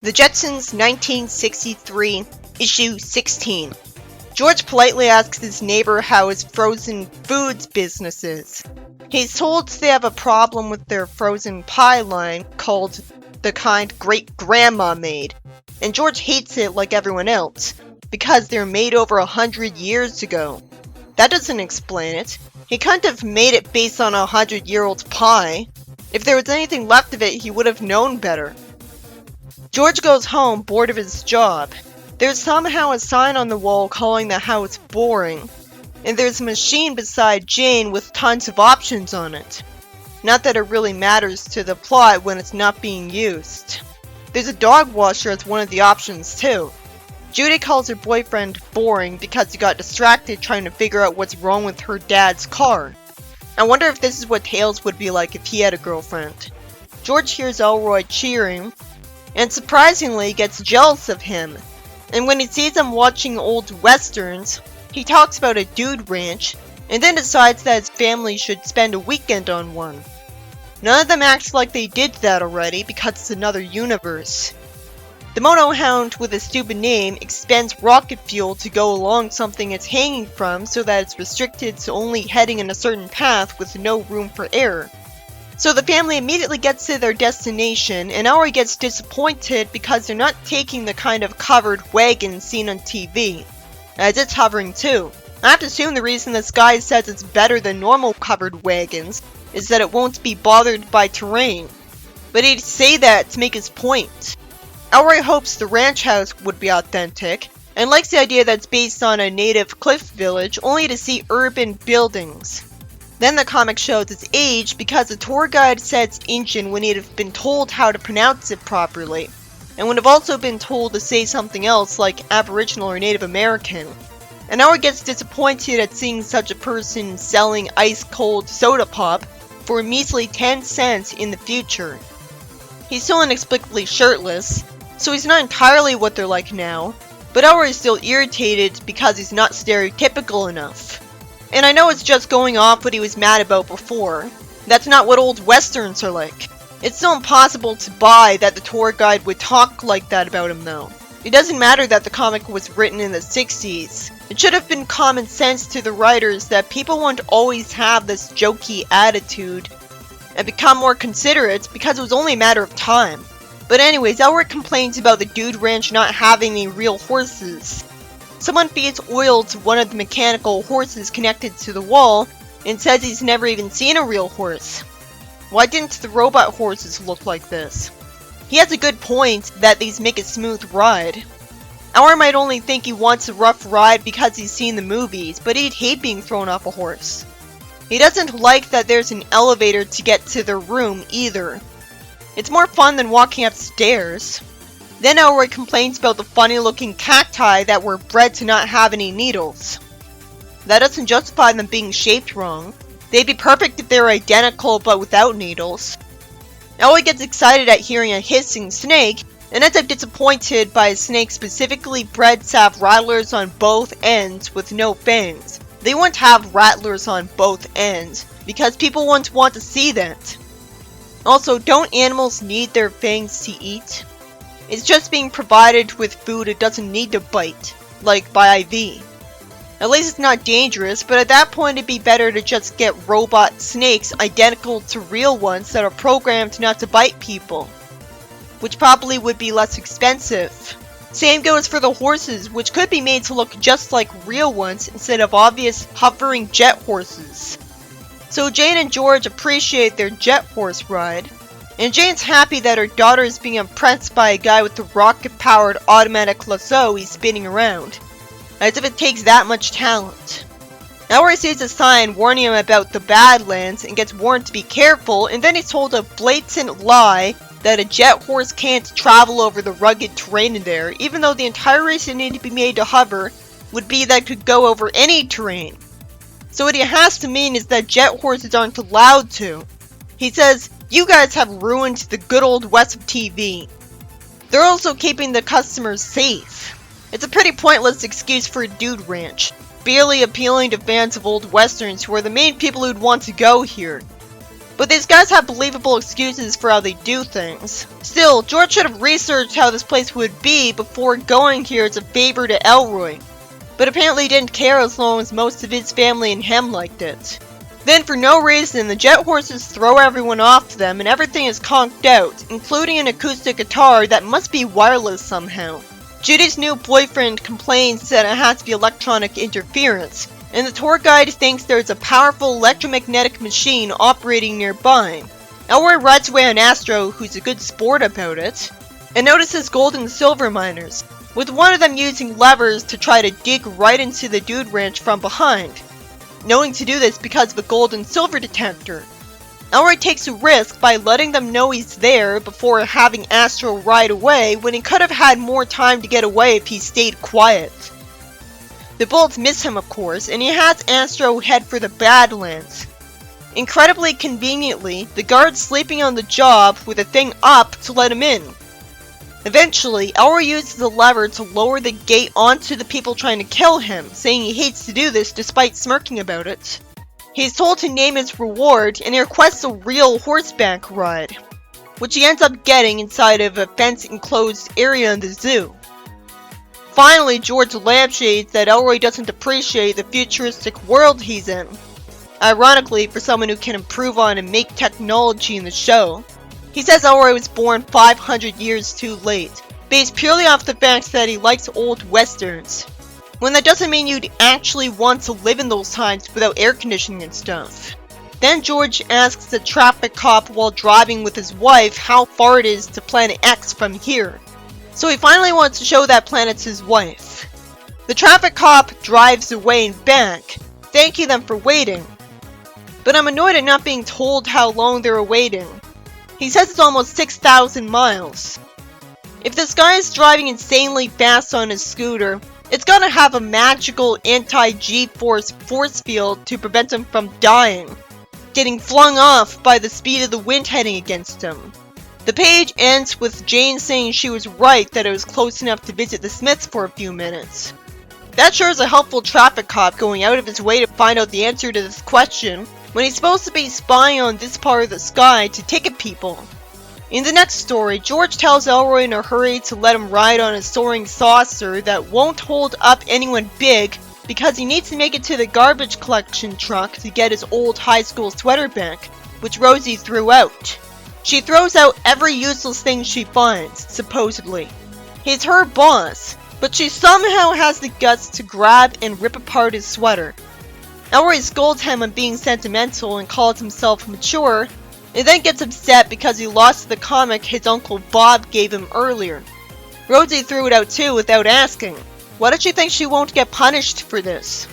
The Jetsons 1963, Issue 16. George politely asks his neighbor how his frozen foods business is. He's told they have a problem with their frozen pie line called the kind great-grandma made, and George hates it like everyone else, because they're made over 100 years ago. That doesn't explain it. He couldn't have made it based on a 100-year-old pie. If there was anything left of it, he would have known better. George goes home, bored of his job. There's somehow a sign on the wall calling the house boring, and there's a machine beside Jane with tons of options on it. Not that it really matters to the plot when it's not being used. There's a dog washer as one of the options too. Judy calls her boyfriend boring because he got distracted trying to figure out what's wrong with her dad's car. I wonder if this is what Tails would be like if he had a girlfriend. George hears Elroy cheering, and surprisingly gets jealous of him. And when he sees him watching old westerns, he talks about a dude ranch, and then decides that his family should spend a weekend on one. None of them acts like they did that already because it's another universe. The Monohound with a stupid name expends rocket fuel to go along something it's hanging from so that it's restricted to only heading in a certain path with no room for error. So the family immediately gets to their destination, and Elroy gets disappointed because they're not taking the kind of covered wagon seen on TV, as it's hovering too. I have to assume the reason this guy says it's better than normal covered wagons is that it won't be bothered by terrain. But he'd say that to make his point. Elroy hopes the ranch house would be authentic, and likes the idea that it's based on a native cliff village only to see urban buildings. Then the comic shows its age because the tour guide said it's ancient when he'd have been told how to pronounce it properly, and would have also been told to say something else like Aboriginal or Native American. And Elroy gets disappointed at seeing such a person selling ice-cold soda pop for a measly 10 cents in the future. He's still inexplicably shirtless, so he's not entirely what they're like now, but Elroy is still irritated because he's not stereotypical enough. And I know it's just going off what he was mad about before. That's not what old westerns are like. It's still impossible to buy that the tour guide would talk like that about him though. It doesn't matter that the comic was written in the 60s. It should have been common sense to the writers that people won't always have this jokey attitude and become more considerate because it was only a matter of time. But anyways, Elroy complains about the dude ranch not having any real horses. Someone feeds oil to one of the mechanical horses connected to the wall and says he's never even seen a real horse. Why didn't the robot horses look like this? He has a good point that these make a smooth ride. Elroy might only think he wants a rough ride because he's seen the movies, but he'd hate being thrown off a horse. He doesn't like that there's an elevator to get to their room either. It's more fun than walking upstairs. Then Elroy complains about the funny-looking cacti that were bred to not have any needles. That doesn't justify them being shaped wrong. They'd be perfect if they were identical but without needles. Elroy gets excited at hearing a hissing snake, and ends up disappointed by a snake specifically bred to have rattlers on both ends with no fangs. They wouldn't have rattlers on both ends, because people wouldn't want to see that. Also, don't animals need their fangs to eat? It's just being provided with food it doesn't need to bite, like by IV. At least it's not dangerous, but at that point it'd be better to just get robot snakes identical to real ones that are programmed not to bite people, which probably would be less expensive. Same goes for the horses, which could be made to look just like real ones instead of obvious hovering jet horses. So Jane and George appreciate their jet horse ride. And Jane's happy that her daughter is being impressed by a guy with the rocket-powered automatic lasso he's spinning around. As if it takes that much talent. Elroy sees a sign warning him about the Badlands and gets warned to be careful, and then he's told a blatant lie that a jet horse can't travel over the rugged terrain in there, even though the entire reason it needed to be made to hover would be that it could go over any terrain. So what he has to mean is that jet horses aren't allowed to. He says, "You guys have ruined the good old West of TV." They're also keeping the customers safe. It's a pretty pointless excuse for a dude ranch, barely appealing to fans of old westerns who are the main people who'd want to go here. But these guys have believable excuses for how they do things. Still, George should have researched how this place would be before going here as a favor to Elroy. But apparently he didn't care as long as most of his family and him liked it. Then for no reason, the jet horses throw everyone off them and everything is conked out, including an acoustic guitar that must be wireless somehow. Judy's new boyfriend complains that it has to be electronic interference, and the tour guide thinks there's a powerful electromagnetic machine operating nearby. Elroy rides away on Astro, who's a good sport about it, and notices gold and silver miners, with one of them using levers to try to dig right into the dude ranch from behind, knowing to do this because of a gold and silver detector. Elroy takes a risk by letting them know he's there before having Astro ride away when he could have had more time to get away if he stayed quiet. The bullets miss him, of course, and he has Astro head for the Badlands. Incredibly conveniently, the guard's sleeping on the job with a thing up to let him in. Eventually, Elroy uses the lever to lower the gate onto the people trying to kill him, saying he hates to do this despite smirking about it. He's told to name his reward, and he requests a real horseback ride, which he ends up getting inside of a fence-enclosed area in the zoo. Finally, George lampshades that Elroy doesn't appreciate the futuristic world he's in. Ironically, for someone who can improve on and make technology in the show. He says Elroy was born 500 years too late, based purely off the fact that he likes old westerns. When that doesn't mean you'd actually want to live in those times without air conditioning and stuff. Then George asks the traffic cop while driving with his wife how far it is to Planet X from here. So he finally wants to show that planet to his wife. The traffic cop drives away and back, thanking them for waiting. But I'm annoyed at not being told how long they were waiting. He says it's almost 6,000 miles. If this guy is driving insanely fast on his scooter, it's gonna have a magical anti-G-force force field to prevent him from dying, getting flung off by the speed of the wind heading against him. The page ends with Jane saying she was right that it was close enough to visit the Smiths for a few minutes. That sure is a helpful traffic cop going out of his way to find out the answer to this question, when he's supposed to be spying on this part of the sky to ticket people. In the next story, George tells Elroy in a hurry to let him ride on a soaring saucer that won't hold up anyone big because he needs to make it to the garbage collection truck to get his old high school sweater back, which Rosie threw out. She throws out every useless thing she finds, supposedly. He's her boss, but she somehow has the guts to grab and rip apart his sweater. Elroy scolds him on being sentimental and calls himself mature, and then gets upset because he lost the comic his Uncle Bob gave him earlier. Rosie threw it out too without asking. Why does she think she won't get punished for this?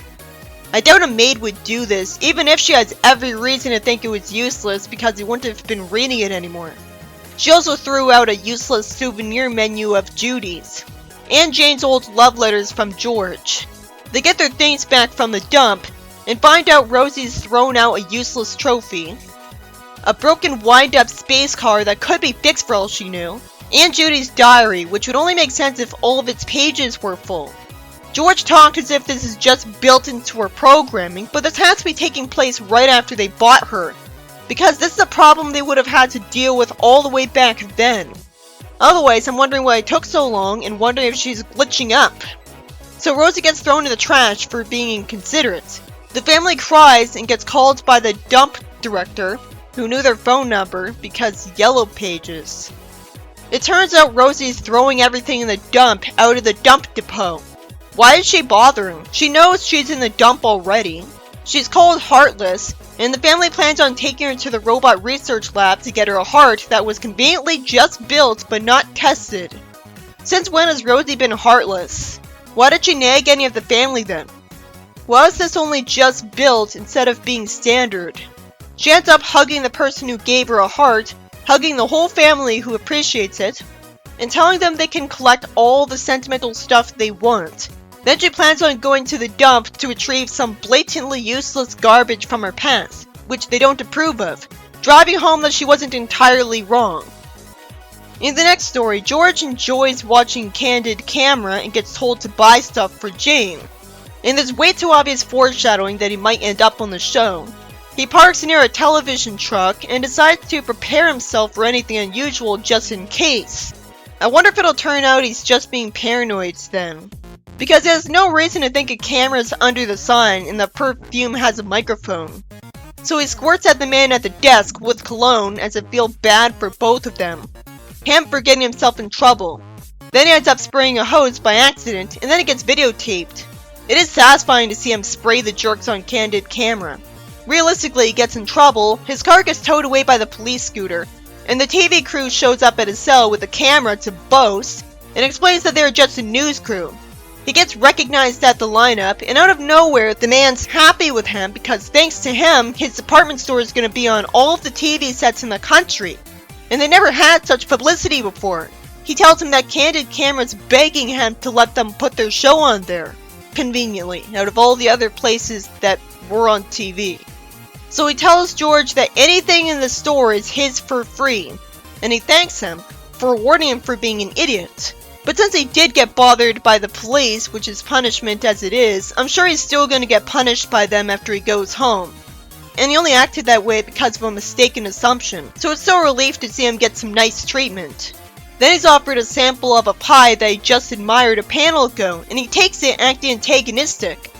I doubt a maid would do this, even if she has every reason to think it was useless because he wouldn't have been reading it anymore. She also threw out a useless souvenir menu of Judy's, and Jane's old love letters from George. They get their things back from the dump, and find out Rosie's thrown out a useless trophy, a broken wind-up space car that could be fixed for all she knew, and Judy's diary, which would only make sense if all of its pages were full. George talked as if this is just built into her programming, but this has to be taking place right after they bought her, because this is a problem they would have had to deal with all the way back then. Otherwise, I'm wondering why it took so long and wondering if she's glitching up. So Rosie gets thrown in the trash for being inconsiderate. The family cries and gets called by the dump director, who knew their phone number because yellow pages. It turns out Rosie's throwing everything in the dump out of the dump depot. Why is she bothering? She knows she's in the dump already. She's called heartless, and the family plans on taking her to the robot research lab to get her a heart that was conveniently just built but not tested. Since when has Rosie been heartless? Why did she nag any of the family then? Why was this only just built instead of being standard? She ends up hugging the person who gave her a heart, hugging the whole family who appreciates it, and telling them they can collect all the sentimental stuff they want. Then she plans on going to the dump to retrieve some blatantly useless garbage from her past, which they don't approve of, driving home that she wasn't entirely wrong. In the next story, George enjoys watching Candid Camera and gets told to buy stuff for Jane. And there's way too obvious foreshadowing that he might end up on the show. He parks near a television truck and decides to prepare himself for anything unusual just in case. I wonder if it'll turn out he's just being paranoid then. Because he has no reason to think a camera's under the sign and the perfume has a microphone. So he squirts at the man at the desk with cologne as it feels bad for both of them. Him for getting himself in trouble. Then he ends up spraying a hose by accident and then it gets videotaped. It is satisfying to see him spray the jerks on candid camera. Realistically, he gets in trouble, his car gets towed away by the police scooter, and the TV crew shows up at his cell with a camera to boast and explains that they're just a news crew. He gets recognized at the lineup, and out of nowhere, the man's happy with him because thanks to him, his department store is going to be on all of the TV sets in the country. And they never had such publicity before. He tells him that Candid Camera's begging him to let them put their show on there. Conveniently, out of all the other places that were on TV. So he tells George that anything in the store is his for free, and he thanks him for warning him for being an idiot. But since he did get bothered by the police, which is punishment as it is, I'm sure he's still going to get punished by them after he goes home. And he only acted that way because of a mistaken assumption, so it's so relief to see him get some nice treatment. Then he's offered a sample of a pie that he just admired a panel ago, and he takes it acting antagonistic.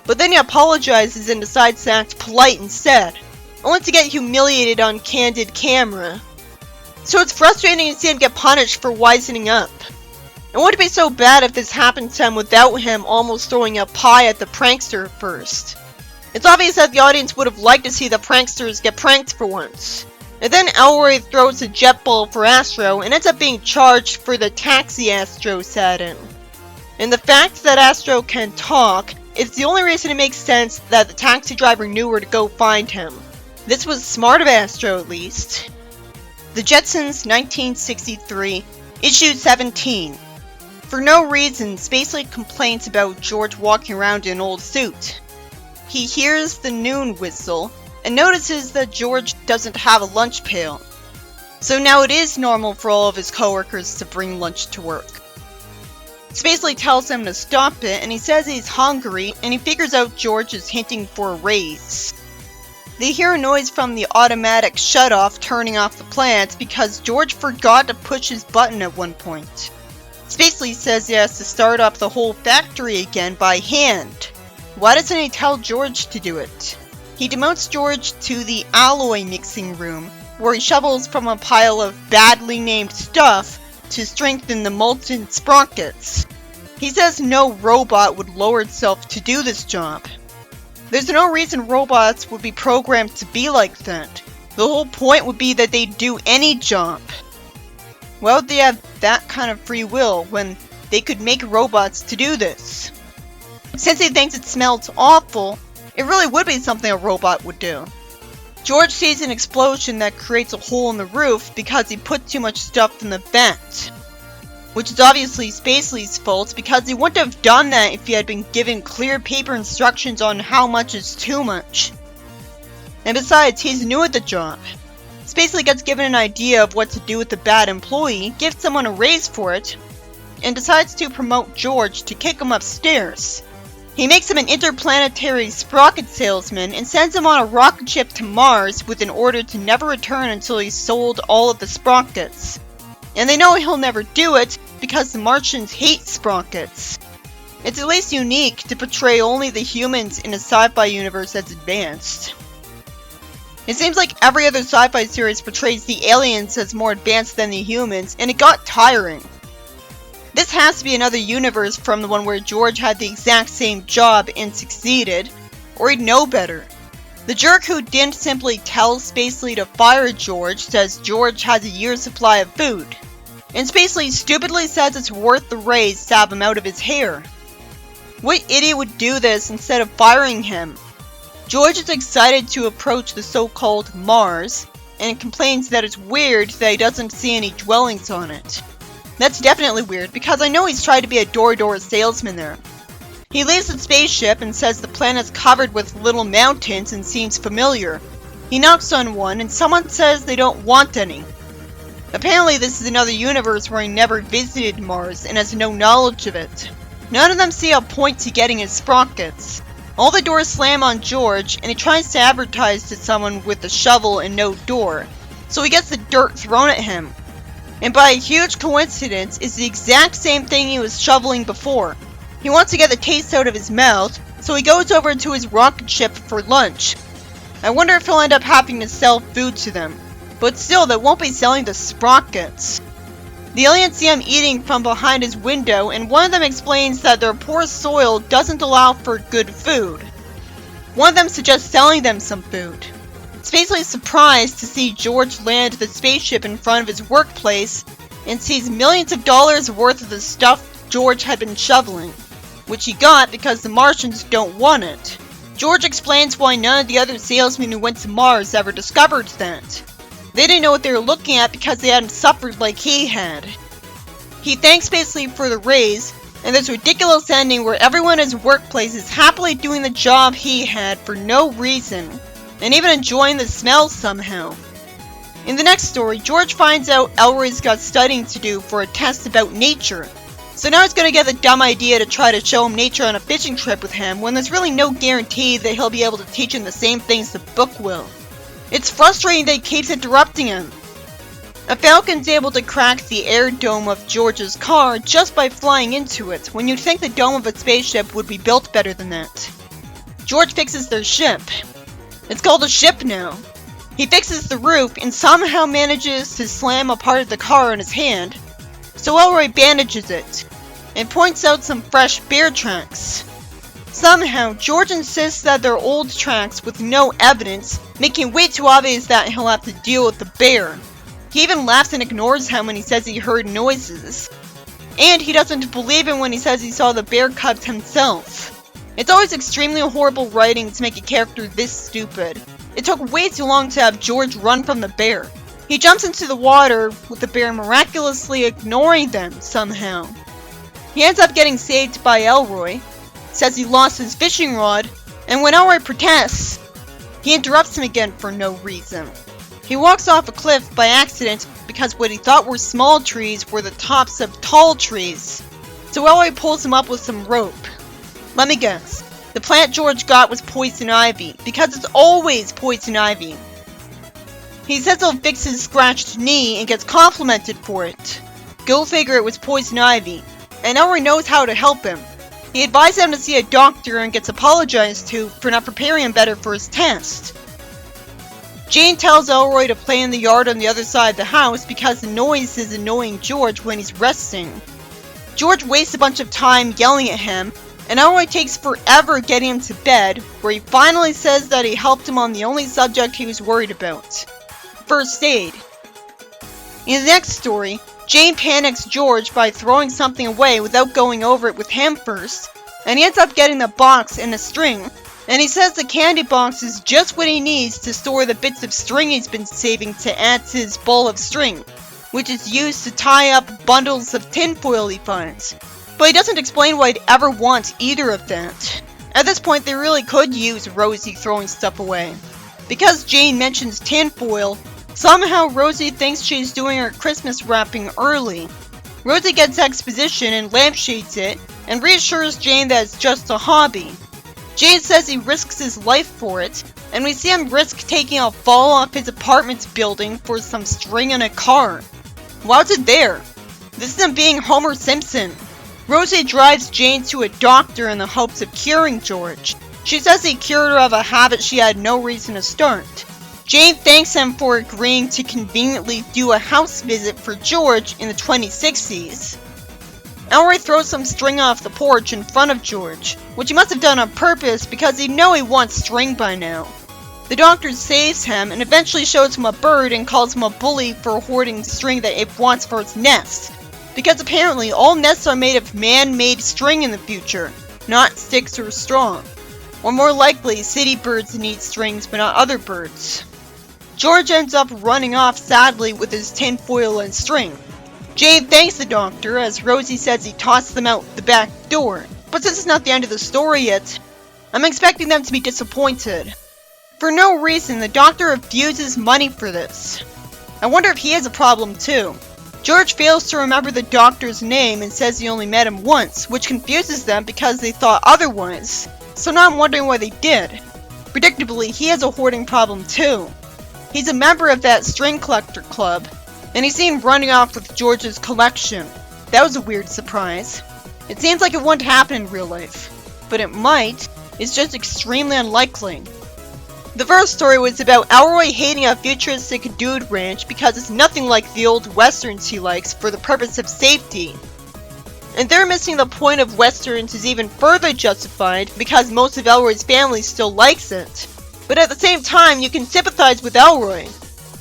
But then he apologizes and decides to act polite instead, only to get humiliated on Candid Camera. So it's frustrating to see him get punished for wisening up. It wouldn't be so bad if this happened to him without him almost throwing a pie at the prankster first. It's obvious that the audience would have liked to see the pranksters get pranked for once. And then Elroy throws a jet ball for Astro and ends up being charged for the taxi Astro sat in. And the fact that Astro can talk is the only reason it makes sense that the taxi driver knew where to go find him. This was smart of Astro at least. The Jetsons 1963, issue 17. For no reason, Spacely complains about George walking around in an old suit. He hears the noon whistle and notices that George doesn't have a lunch pail. So now it is normal for all of his coworkers to bring lunch to work. Spacely tells him to stop it and he says he's hungry and he figures out George is hinting for a raise. They hear a noise from the automatic shutoff turning off the plants because George forgot to push his button at one point. Spacely says he has to start up the whole factory again by hand. Why doesn't he tell George to do it? He demotes George to the alloy mixing room, where he shovels from a pile of badly named stuff to strengthen the molten sprockets. He says no robot would lower itself to do this job. There's no reason robots would be programmed to be like that. The whole point would be that they'd do any job. Why would they have that kind of free will when they could make robots to do this? Since he thinks it smells awful, it really would be something a robot would do. George sees an explosion that creates a hole in the roof because he put too much stuff in the vent. Which is obviously Spacely's fault because he wouldn't have done that if he had been given clear paper instructions on how much is too much. And besides, he's new at the job. Spacely gets given an idea of what to do with the bad employee, gives someone a raise for it, and decides to promote George to kick him upstairs. He makes him an interplanetary sprocket salesman and sends him on a rocket ship to Mars with an order to never return until he's sold all of the sprockets. And they know he'll never do it because the Martians hate sprockets. It's at least unique to portray only the humans in a sci-fi universe as advanced. It seems like every other sci-fi series portrays the aliens as more advanced than the humans, and it got tiring. This has to be another universe from the one where George had the exact same job and succeeded, or he'd know better. The jerk who didn't simply tell Spacely to fire George says George has a year's supply of food. And Spacely stupidly says it's worth the raise to have him out of his hair. What idiot would do this instead of firing him? George is excited to approach the so-called Mars, and complains that it's weird that he doesn't see any dwellings on it. That's definitely weird, because I know he's tried to be a door-to-door salesman there. He leaves the spaceship and says the planet's covered with little mountains and seems familiar. He knocks on one, and someone says they don't want any. Apparently this is another universe where he never visited Mars and has no knowledge of it. None of them see a point to getting his sprockets. All the doors slam on George, and he tries to advertise to someone with a shovel and no door, so he gets the dirt thrown at him. And by a huge coincidence, it's the exact same thing he was shoveling before. He wants to get the taste out of his mouth, so he goes over to his rocket ship for lunch. I wonder if he'll end up having to sell food to them, but still, they won't be selling the sprockets. The aliens see him eating from behind his window, and one of them explains that their poor soil doesn't allow for good food. One of them suggests selling them some food. Spacely surprised to see George land the spaceship in front of his workplace and sees millions of dollars worth of the stuff George had been shoveling, which he got because the Martians don't want it. George explains why none of the other salesmen who went to Mars ever discovered that. They didn't know what they were looking at because they hadn't suffered like he had. He thanks Spacely for the raise, and there's a ridiculous ending where everyone in his workplace is happily doing the job he had for no reason, and even enjoying the smell somehow. In the next story, George finds out Elroy's got studying to do for a test about nature, so now he's gonna get the dumb idea to try to show him nature on a fishing trip with him when there's really no guarantee that he'll be able to teach him the same things the book will. It's frustrating that he keeps interrupting him. A falcon's able to crack the air dome of George's car just by flying into it, when you'd think the dome of a spaceship would be built better than that. George fixes their ship. It's called a ship now. He fixes the roof and somehow manages to slam a part of the car in his hand, so Elroy bandages it, and points out some fresh bear tracks. Somehow, George insists that they're old tracks with no evidence, making it way too obvious that he'll have to deal with the bear. He even laughs and ignores him when he says he heard noises. And he doesn't believe him when he says he saw the bear cubs himself. It's always extremely horrible writing to make a character this stupid. It took way too long to have George run from the bear. He jumps into the water, with the bear miraculously ignoring them somehow. He ends up getting saved by Elroy, says he lost his fishing rod, and when Elroy protests, he interrupts him again for no reason. He walks off a cliff by accident because what he thought were small trees were the tops of tall trees. So Elroy pulls him up with some rope. Let me guess. The plant George got was poison ivy, because it's always poison ivy. He says he'll fix his scratched knee and gets complimented for it. Go figure, it was poison ivy, and Elroy knows how to help him. He advises him to see a doctor and gets apologized to for not preparing him better for his test. Jane tells Elroy to play in the yard on the other side of the house because the noise is annoying George when he's resting. George wastes a bunch of time yelling at him, and Elroy takes forever getting him to bed, where he finally says that he helped him on the only subject he was worried about: first aid. In the next story, Jane panics George by throwing something away without going over it with him first, and he ends up getting the box and a string, and he says the candy box is just what he needs to store the bits of string he's been saving to add to his ball of string, which is used to tie up bundles of tinfoil he finds. But he doesn't explain why he'd ever want either of that. At this point, they really could use Rosie throwing stuff away. Because Jane mentions tinfoil, somehow Rosie thinks she's doing her Christmas wrapping early. Rosie gets exposition and lampshades it, and reassures Jane that it's just a hobby. Jane says he risks his life for it, and we see him risk taking a fall off his apartment building for some string in a car. Why's it there? This isn't being Homer Simpson. Rosie drives Jane to a doctor in the hopes of curing George. She says he cured her of a habit she had no reason to start. Jane thanks him for agreeing to conveniently do a house visit for George in the 2060s. Elroy throws some string off the porch in front of George, which he must have done on purpose because he'd know he wants string by now. The doctor saves him and eventually shows him a bird and calls him a bully for hoarding string that it wants for its nest. Because apparently all nests are made of man-made string in the future, not sticks or straw. Or more likely, city birds need strings but not other birds. George ends up running off sadly with his tinfoil and string. Jane thanks the doctor as Rosie says he tossed them out the back door. But since it's not the end of the story yet, I'm expecting them to be disappointed. For no reason, the doctor refuses money for this. I wonder if he has a problem too. George fails to remember the doctor's name and says he only met him once, which confuses them because they thought otherwise. So now I'm wondering why they did. Predictably, he has a hoarding problem too. He's a member of that string collector club, and he's seen running off with George's collection. That was a weird surprise. It seems like it wouldn't happen in real life, but it might. It's just extremely unlikely. The first story was about Elroy hating a futuristic dude ranch because it's nothing like the old westerns he likes for the purpose of safety. And they're missing the point of westerns is even further justified because most of Elroy's family still likes it. But at the same time, you can sympathize with Elroy.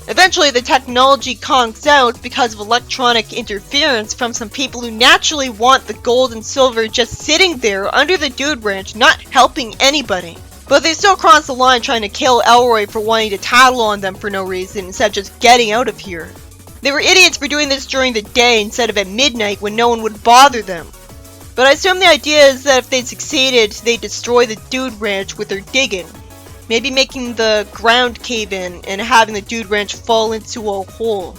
Eventually the technology conks out because of electronic interference from some people who naturally want the gold and silver just sitting there under the dude ranch, not helping anybody. But they still cross the line trying to kill Elroy for wanting to tattle on them for no reason instead of just getting out of here. They were idiots for doing this during the day instead of at midnight when no one would bother them. But I assume the idea is that if they succeeded, they'd destroy the dude ranch with their digging. Maybe making the ground cave in and having the dude ranch fall into a hole.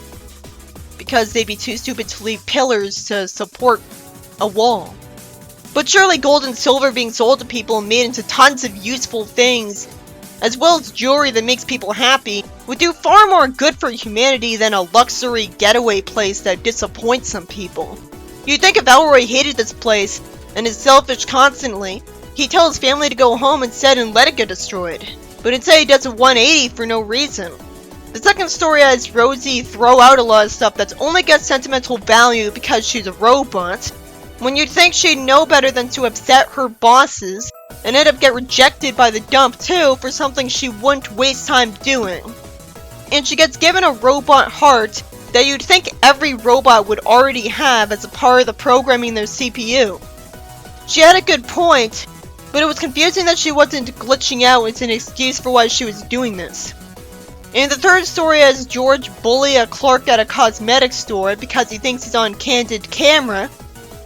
Because they'd be too stupid to leave pillars to support a wall. But surely gold and silver being sold to people and made into tons of useful things, as well as jewelry that makes people happy, would do far more good for humanity than a luxury getaway place that disappoints some people. You'd think if Elroy hated this place and is selfish constantly, he'd tell his family to go home instead and let it get destroyed. But instead he does a 180 for no reason. The second story has Rosie throw out a lot of stuff that's only got sentimental value because she's a robot, when you'd think she'd know better than to upset her bosses, and end up get rejected by the dump too for something she wouldn't waste time doing. And she gets given a robot heart that you'd think every robot would already have as a part of the programming their CPU. She had a good point, but it was confusing that she wasn't glitching out as an excuse for why she was doing this. And the third story has George bully a clerk at a cosmetics store because he thinks he's on candid camera,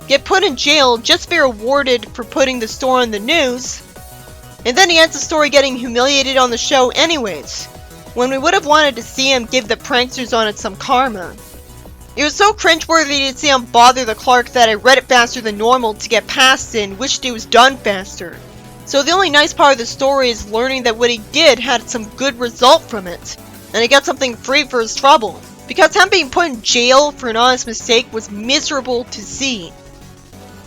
get put in jail just to be rewarded for putting the store on the news, and then he ends the story getting humiliated on the show anyways, when we would have wanted to see him give the pranksters on it some karma. It was so cringeworthy to see him bother the clerk that I read it faster than normal to get past it and wished it was done faster. So the only nice part of the story is learning that what he did had some good result from it, and he got something free for his trouble, because him being put in jail for an honest mistake was miserable to see.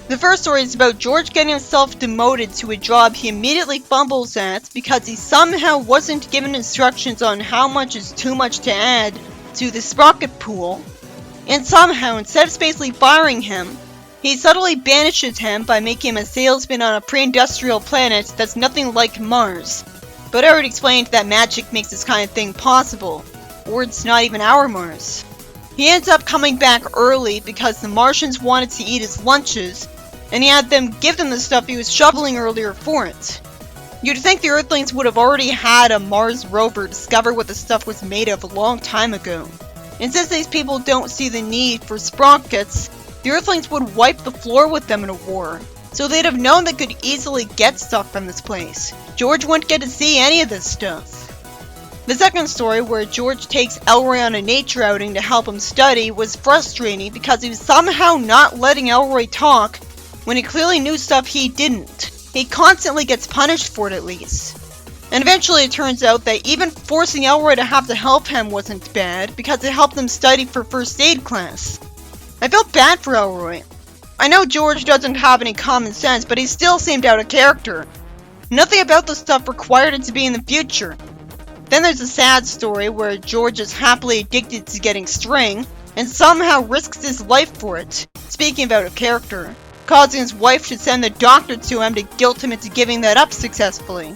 The first story is about George getting himself demoted to a job he immediately fumbles at because he somehow wasn't given instructions on how much is too much to add to the sprocket pool, and somehow, instead of basically firing him, he subtly banishes him by making him a salesman on a pre-industrial planet that's nothing like Mars. But I already explained that magic makes this kind of thing possible, or it's not even our Mars. He ends up coming back early because the Martians wanted to eat his lunches, and he had them give them the stuff he was shoveling earlier for it. You'd think the Earthlings would have already had a Mars rover discover what the stuff was made of a long time ago. And since these people don't see the need for sprockets, the Earthlings would wipe the floor with them in a war, so they'd have known they could easily get stuff from this place. George wouldn't get to see any of this stuff. The second story, where George takes Elroy on a nature outing to help him study, was frustrating because he was somehow not letting Elroy talk when he clearly knew stuff he didn't. He constantly gets punished for it at least. And eventually it turns out that even forcing Elroy to have to help him wasn't bad because it helped him study for first aid class. I felt bad for Elroy. I know George doesn't have any common sense, but he still seemed out of character. Nothing about the stuff required it to be in the future. Then there's a sad story where George is happily addicted to getting string, and somehow risks his life for it, speaking of out of character, causing his wife to send the doctor to him to guilt him into giving that up successfully.